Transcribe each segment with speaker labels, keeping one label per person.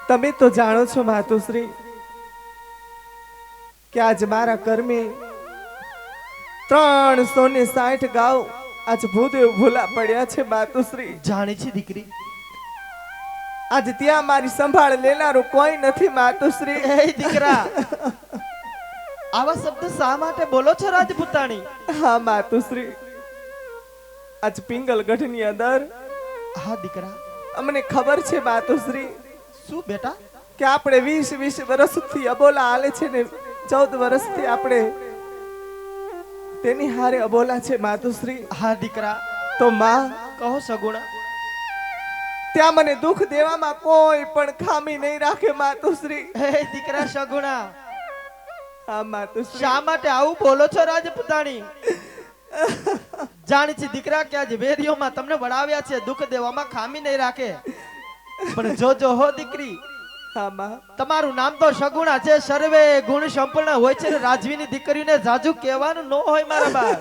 Speaker 1: તમે તો જાણો છો માતુશ્રી કે આજ મારા કર્મે 360 ગાઉ આજ ભૂદેવ ભૂલા પડ્યા છે માતુશ્રી.
Speaker 2: જાણે છે દીકરી.
Speaker 1: આજ ત્યાં મારી સંભાળ લેનારું કોઈ નથી માતુશ્રી.
Speaker 2: એ દીકરા આવા શબ્દ શા માટે બોલો છો રાજપૂતાણી?
Speaker 1: હા માતુશ્રી, આજ પિંગલગઢની અંદર
Speaker 2: હા દીકરા
Speaker 1: અમને ખબર છે માતુશ્રી
Speaker 2: શું બેટા?
Speaker 1: કે આપણે 20 વર્ષથી અબોલા હાલે છે ને 14 વર્ષથી આપણે તેની હારે અબોલા છે માતુશ્રી.
Speaker 2: હા દીકરા
Speaker 1: તો માં
Speaker 2: કહો સગુણા.
Speaker 1: ત્યાં મને દુઃખ દેવામાં કોઈ પણ ખામી નહીં રાખે માતુશ્રી.
Speaker 2: હે દીકરા સગુણા,
Speaker 1: હા માતુશ્રી.
Speaker 2: શા માટે આવું બોલો છો રાજપૂતાણી? જાણી છે દીકરા કે આજ વેરીઓમાં તમને વડાવ્યા છે, દુઃખ દેવામાં ખામી નહીં રાખે. પણ જોજો હો દીકરી,
Speaker 1: હા માં.
Speaker 2: તમારું નામ તો સગુણા છે, સર્વે ગુણ સંપન્ન હોય છે ને રાજવીની દીકરીને જાજુ કહેવાનું ન હોય મારા બા.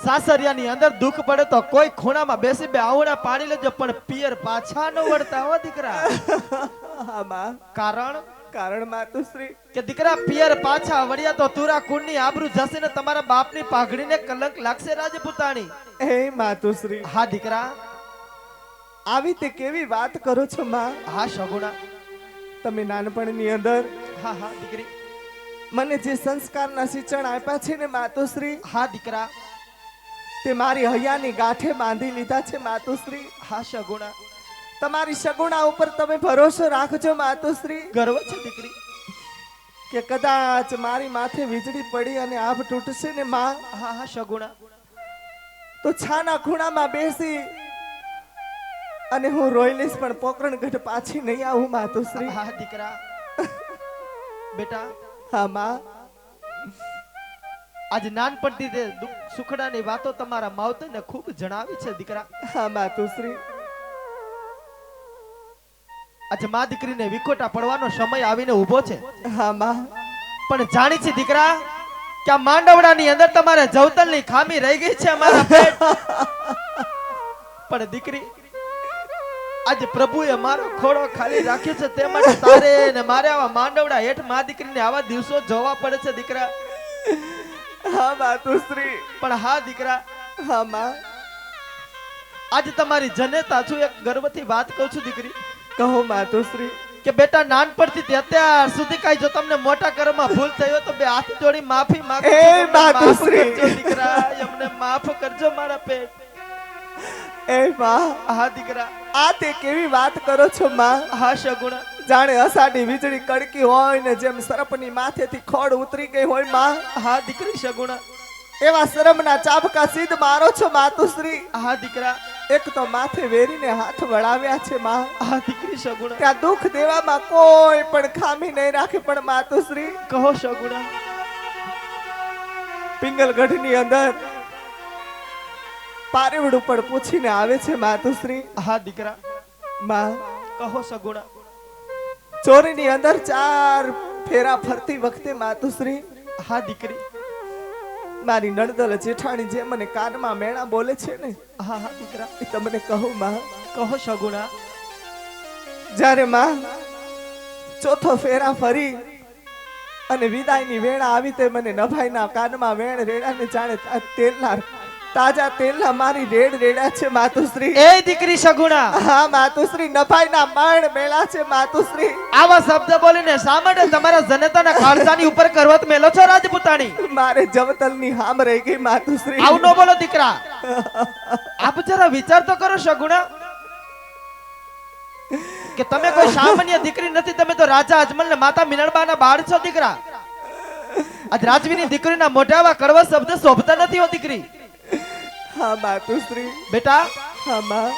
Speaker 2: સાસરિયાની અંદર દુઃખ પડે તો કોઈ ખૂણામાં બેસી બે આવડા પાડી લેજો, પણ પિયર પાછા ન વળતા હો દીકરા.
Speaker 1: હા માં. કારણ માતુશ્રી
Speaker 2: કે દીકરા પિયર પાછા વળ્યા તો તુરા કુળની આબરૂ જશે ને તમારા બાપની પાઘડીને કલંક લાગશે રાજપૂતાણી.
Speaker 1: હે માતુશ્રી.
Speaker 2: હા દીકરા.
Speaker 1: આવી તે કેવી વાત કરો છો માં?
Speaker 2: હા સગુણા.
Speaker 1: તમે નાનપણની અંદર
Speaker 2: હા હા દીકરી
Speaker 1: મને જે સંસ્કારના સિંચન આપ્યા છે ને માતુશ્રી,
Speaker 2: હા દીકરા
Speaker 1: તે મારી હૈયાની ગાંઠે બાંધી લીધા છે માતુશ્રી.
Speaker 2: હા સગુણા.
Speaker 1: તમારી સગુણા ઉપર તમે ભરોસો રાખજો માતુશ્રી.
Speaker 2: ગર્વ છે દીકરી
Speaker 1: કે કદાચ મારી માથે વીજળી પડી અને આભ તૂટશે ને માં,
Speaker 2: હા હા સગુણા,
Speaker 1: તો છાના ખૂણામાં બેસી અને હું રોઈ લઈશ, પણ પોકરણગઢ પાછી નહીં આવું માતુશ્રી.
Speaker 2: હા દીકરા. બેટા
Speaker 1: હા માં.
Speaker 2: આજ નાનપણથી તે દુઃખ સુખડાની વાતો તમારા માવતરને ખૂબ જણાવી છે દીકરા.
Speaker 1: હા માતુશ્રી.
Speaker 2: આજે મા દીકરીને વિખોટા પડવાનો સમય આવીને ઊભો છે.
Speaker 1: હા માં.
Speaker 2: પણ જાણી છે દીકરા કે આ માંડવડાની અંદર તમારે જવતલની ખામી રહી ગઈ છે અમારા પેટ. પણ દીકરી આજે પ્રભુએ મારો ખોડો ખાલી રાખ્યો છે, તે માટે તારે ને મારે આવા માંડવડા હેઠ મા દીકરીને આવા દિવસો જોવા પડે છે દીકરા.
Speaker 1: હા માતુશ્રી.
Speaker 2: પણ હા દીકરા,
Speaker 1: હા માં.
Speaker 2: આજે તમારી જનેતા છું, એક ગર્વથી વાત કહું છું દીકરી.
Speaker 1: કહો માતુશ્રી.
Speaker 2: કે બેટા નાનપણથી તે અત્યાર સુધી કાઈ જો તમને મોટા કર્મમાં ભૂલ થઈ હોય તો બે હાથ જોડી માફી માંગુ છું.
Speaker 1: એ માતુશ્રી.
Speaker 2: દીકરા અમને માફ કરજો મારા પેટ.
Speaker 1: એ માં.
Speaker 2: હા દીકરા.
Speaker 1: આ તે કેવી વાત કરો છો માં?
Speaker 2: હા સગુણા.
Speaker 1: જાણે અષાઢી વીજળી કડકી હોય ને જેમ સરપની માથેથી ખોડ ઉતરી ગઈ હોય માં.
Speaker 2: હા દીકરી સગુણા.
Speaker 1: એવા શરમના ચાબકા સીધ મારો છો માતુશ્રી.
Speaker 2: હા દીકરા.
Speaker 1: એક તો માથે વેરીને હાથ વળાવ્યા છે માં.
Speaker 2: હા દીકરી સગુણા.
Speaker 1: ત્યાં દુઃખ દેવામાં કોઈ પણ ખામી નહીં રાખે, પણ માતુશ્રી
Speaker 2: કહો સગુણા.
Speaker 1: પિંગલગઢની અંદર પારેવડ ઉપર પૂછીને આવે છે માતુશ્રી.
Speaker 2: હા દીકરા.
Speaker 1: માં
Speaker 2: કહો સગુણા.
Speaker 1: ચોરીની અંદર 4 ફેરા ફરતી વખતે માતુશ્રી,
Speaker 2: હા દીકરી.
Speaker 1: મારી નણદલ જેઠાણી જે મને કાનમાં મેણા બોલે છે ને,
Speaker 2: હા હા દીકરા.
Speaker 1: એ તમને કહું માં.
Speaker 2: કહો સગુણા.
Speaker 1: જ્યારે માં ચોથો ફેરા ફરી અને વિદાયની વેળા આવી તે મને નભાઈના કાનમાં વેણ રેડાને જાણે તેલના તાજા તેલના મારી રેડ રેડા છે માતુશ્રી.
Speaker 2: એ દીકરી સગુણા.
Speaker 1: હા માતુશ્રી, નભાઈના મણ મેળા છે માતુશ્રી.
Speaker 2: આવા શબ્દ બોલીને શા માટે તમારા જનતાના કાળજાની ઉપર કરવત મેલો છો રાજપૂતાણી?
Speaker 1: મારે જવતલની હામ રહી ગઈ માતુશ્રી.
Speaker 2: આવું ન બોલો દીકરા. આપ જરા વિચાર તો કરો સગુણા કે તમે કોઈ સામાન્ય દીકરી નથી, તમે તો રાજા અજમલ ને માતા મીનળબાના બાળ છો દીકરા. આજ રાજવીની દીકરીના મોઢામાં કડવા શબ્દ શોભતા નથી હો દીકરી.
Speaker 1: હા માતુશ્રી.
Speaker 2: બેટા
Speaker 1: હા માં.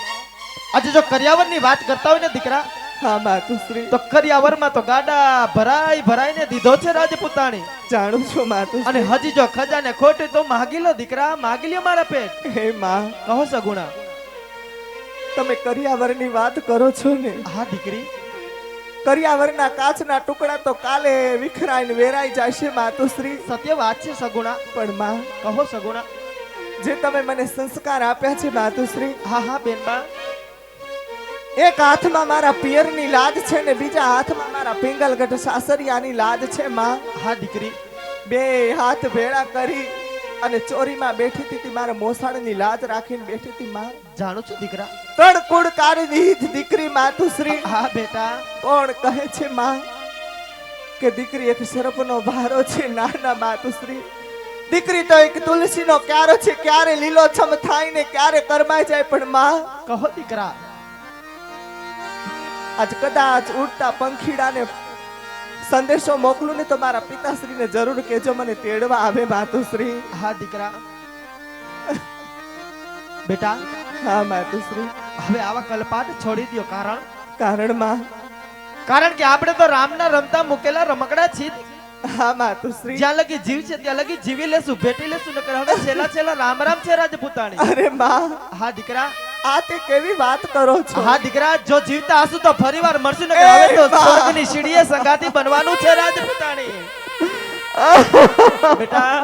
Speaker 2: આજે જો કરિયાવરની વાત કરતા હોય ને દીકરા,
Speaker 1: હા માતુશ્રી.
Speaker 2: તો કરિયાવરમાં તો ગાડા ભરાઈને દીધો છે રાજપૂતાણી.
Speaker 1: જાણું છું માતુશ્રી.
Speaker 2: અને હજી જો ખજાને ખોટે તો માગી લો દીકરા, માગી લ્યો મારા પેટ.
Speaker 1: હે માં.
Speaker 2: કહો સગુણા.
Speaker 1: તમે કરિયાવરની વાત કરો છો ને?
Speaker 2: હા દીકરી.
Speaker 1: કરિયાવરના કાચના ટુકડા તો કાલે વિખરાઈને વેરાઈ જશે માતુશ્રી.
Speaker 2: સત્ય વાત છે સગુણા.
Speaker 1: પણ માં,
Speaker 2: કહો સગુણા.
Speaker 1: જે તમે મને સંસ્કાર આપ્યા છે માતુશ્રી,
Speaker 2: હા હા બેનબા,
Speaker 1: એક હાથમાં મારા પિયરની લાજ છે ને બીજા હાથમાં મારા પિંગલગઢ સાસરિયાની લાજ છે માં.
Speaker 2: હા દીકરી,
Speaker 1: બે હાથ ભેળા કરી અને ચોરીમાં બેઠી હતી મારા મોસાળની લાજ રાખીને બેઠી હતી માં.
Speaker 2: જાણું છું દીકરા.
Speaker 1: તડકુડ કાઢી દીધી દીકરી માતુશ્રી.
Speaker 2: હા બેટા,
Speaker 1: કોણ કહે છે માં કે દીકરી એક સરપનો ભારો છે? નાના માતુશ્રી, દીકરી તો એક તુલસીનો ક્યારો છે, ક્યારે લીલોછમ થાય ને ક્યારે કરમાઈ જાય. પણ માં
Speaker 2: કહો દીકરા.
Speaker 1: આજ કદાચ ઉડતા પંખીડાને સંદેશો મોકલું ને તો મારા પિતાશ્રીને જરૂર કેજો મને તેડવા આવે માતુશ્રી.
Speaker 2: હા દીકરા. બેટા,
Speaker 1: હા માતુશ્રી.
Speaker 2: હવે આવા કલપાટ છોડી દો.
Speaker 1: કારણ માં?
Speaker 2: કારણ કે આપણે તો રામના રમતા મૂકેલા રમકડા છીએ.
Speaker 1: હા માતુશ્રી.
Speaker 2: જ્યાં લગી જીવ છે ત્યાં લગી જીવી લેશું, ભેટી લેશું. નકર હવે છેલ્લા રામ રામ છે રાજપૂતાણી.
Speaker 1: અરે માં,
Speaker 2: હા દીકરા.
Speaker 1: આ તે કેવી વાત કરો છો?
Speaker 2: હા દીકરા, જો જીવતા હશું તો ફરીવાર મળશું. નકર હવે તો સ્વર્ગની સીડીએ સંગાતી બનવાનું છે રાજપૂતાણી. બેટા,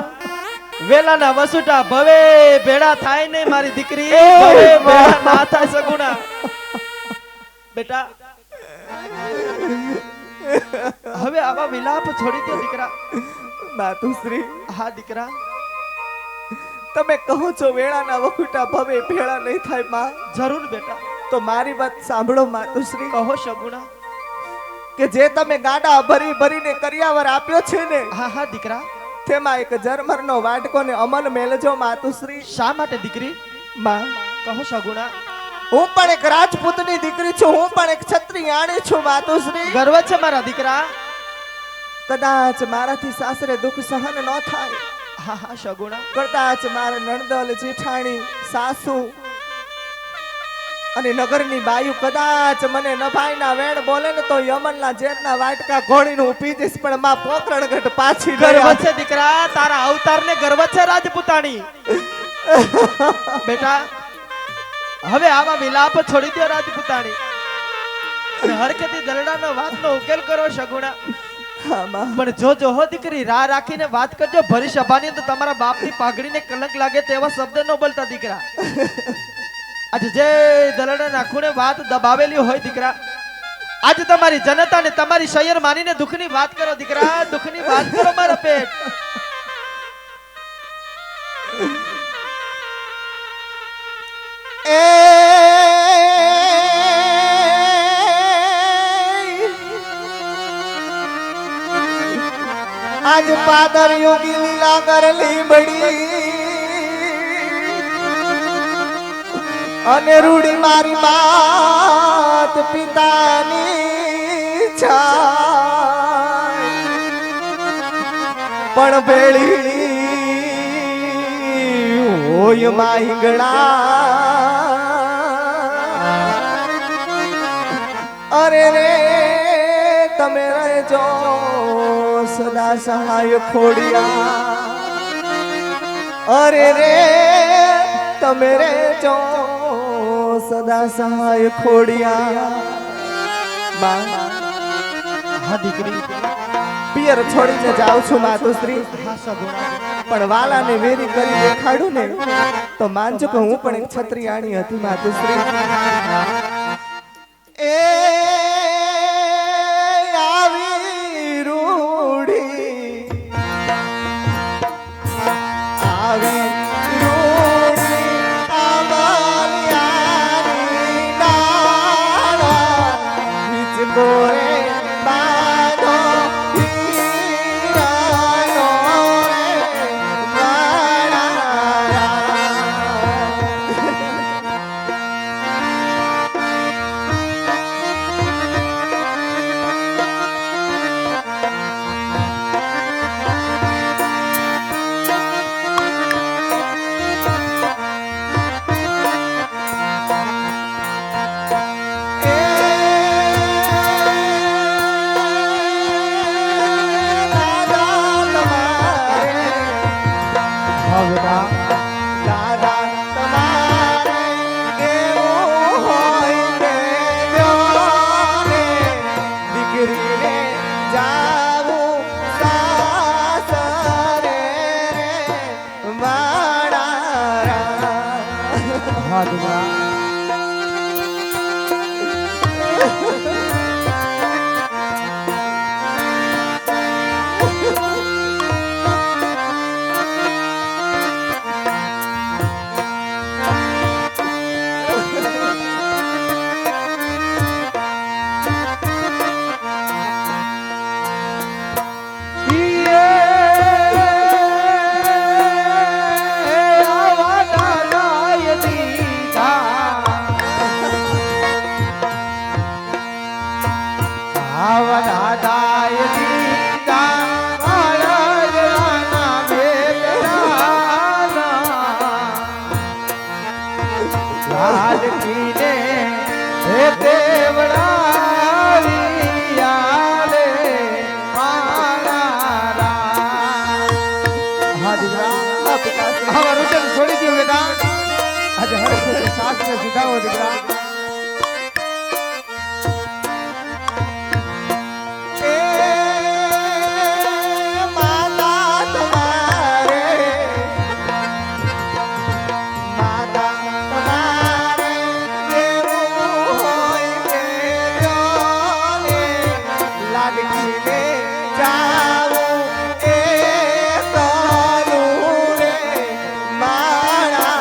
Speaker 2: વેલાના વસુટા ભવે ભેડા થાય ને મારી દીકરી, ભવે ભેડા ના થાય સગુણા. બેટા, હવે આવા વિલાપ છોડી દો દીકરા.
Speaker 1: માતુશ્રી.
Speaker 2: હા દીકરા.
Speaker 1: તમે કહો છો વેળાના વખુટા ભવે ભેળા નહીં થાય માં?
Speaker 2: જરૂર બેટા.
Speaker 1: તો મારી વાત સાંભળો માતુશ્રી.
Speaker 2: કહો સગુણા.
Speaker 1: કે જે તમે ગાડા ભરી ભરીને કરિયાવર આપ્યો છે ને,
Speaker 2: હા હા દીકરા.
Speaker 1: તેમાં એક જરમરનો વાટકો ને અમલ મેલજો માતુશ્રી.
Speaker 2: શા માટે દીકરી?
Speaker 1: માં
Speaker 2: કહો સગુણા.
Speaker 1: હું પણ એક રાજપૂતની દીકરી છું, હું પણ એક ક્ષત્રિયાણી છું માતુશ્રી.
Speaker 2: ગર્વ છે મારા દીકરા.
Speaker 1: કદાચ મારાથી સાસરે દુઃખ સહન ન થાય,
Speaker 2: હા હા સગુણા.
Speaker 1: કદાચ મારા નણદલ જેઠાણી સાસુ અને નગરની બાયુ કદાચ મને નભાઈના વેણ બોલે ને તો યમનના ઝેરના વાટકા ઘોડીને હું પી જઈશ. પણ માં પોકરણગઢ પાછી
Speaker 2: ગર્વ છે દીકરા. તારા અવતારને ગર્વ છે રાજપૂતાણી. બેટા, હવે આવા વિલાપ છોડી દો રાજપૂતાણી. અને હરખેથી દલડાનો વાતનો ઉકેલ કરો સગુણા.
Speaker 1: હા માં.
Speaker 2: પણ જો હો દીકરી, રાહ રાખીને વાત કરજો. ભરી સભાની તો તમારા બાપની પાઘડીને કલંક લાગે તેવા શબ્દ ન બોલતા દીકરા. આજે જે દલડાના ખૂણે વાત દબાવેલી હોય દીકરા, આજે તમારી જનતા ને તમારી શયર માનીને દુઃખની વાત કરો દીકરા. દુઃખની વાત કરો મારા પેટ.
Speaker 1: આજ પાદર યોગી લીલા કર લીમડી અને રૂડી મારી માત પિતાની છાય પણ ભેળી હોય માહિંગણા. અરે રે તમે રહેજો સદા સહાય ખોડિયા. અરે રે તમે રહેજો સદા સહાય ખોડિયા.
Speaker 2: હા દીકરી.
Speaker 1: પિયર છોડીને જાઉં છું માતુશ્રી.
Speaker 2: હા સગુણા.
Speaker 1: પણ વાલાને વેરી કરી દેખાડું ને તો માનજો કે હું પણ એક ક્ષત્રિયાણી હતી માતુશ્રી. એ આવી રૂડી આવી રૂડી અમારી ડાળા નીચ ગોરે બાંધો હીરાનો રે વાળા. દાદા તમારે કેવું હોય દેજો ને દીકરીને જાવું સાસરે વાળા.
Speaker 2: હા દીકરા.
Speaker 1: પિતાશ્રી.
Speaker 3: આવા રૂટન છોડી દો બેટા આજે હરખથી સાસને સુધાવો દીકરા
Speaker 1: એ માતા તમારે જેવું હોય તે જોને લાડકીને જાવું એ તોલું રે મારા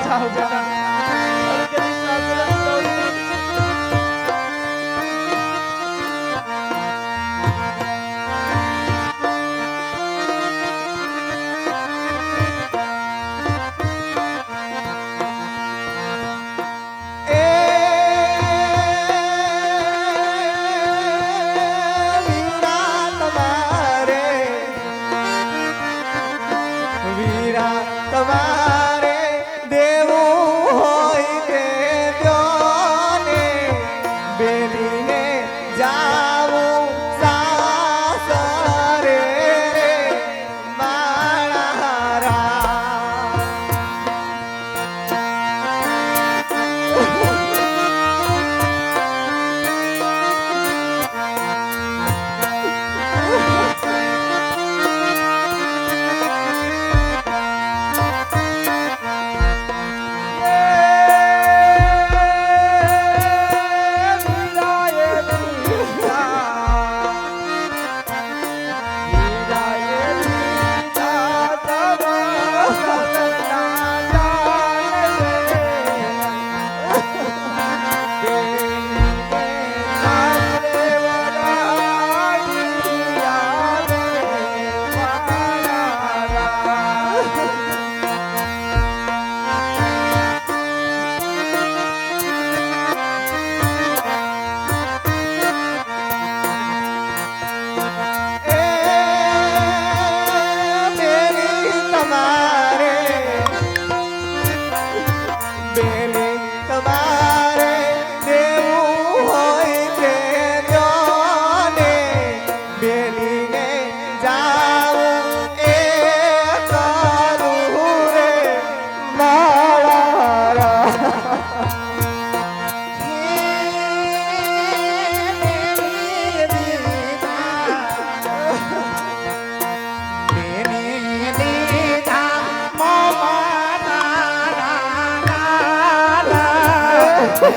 Speaker 2: જાઓ બેટા.
Speaker 1: તમારે દેવું હોય તે દ્યોને બેલીને જાવું સાસરે મારા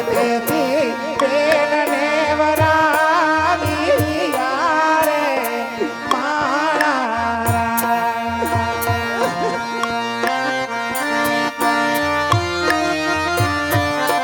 Speaker 3: તે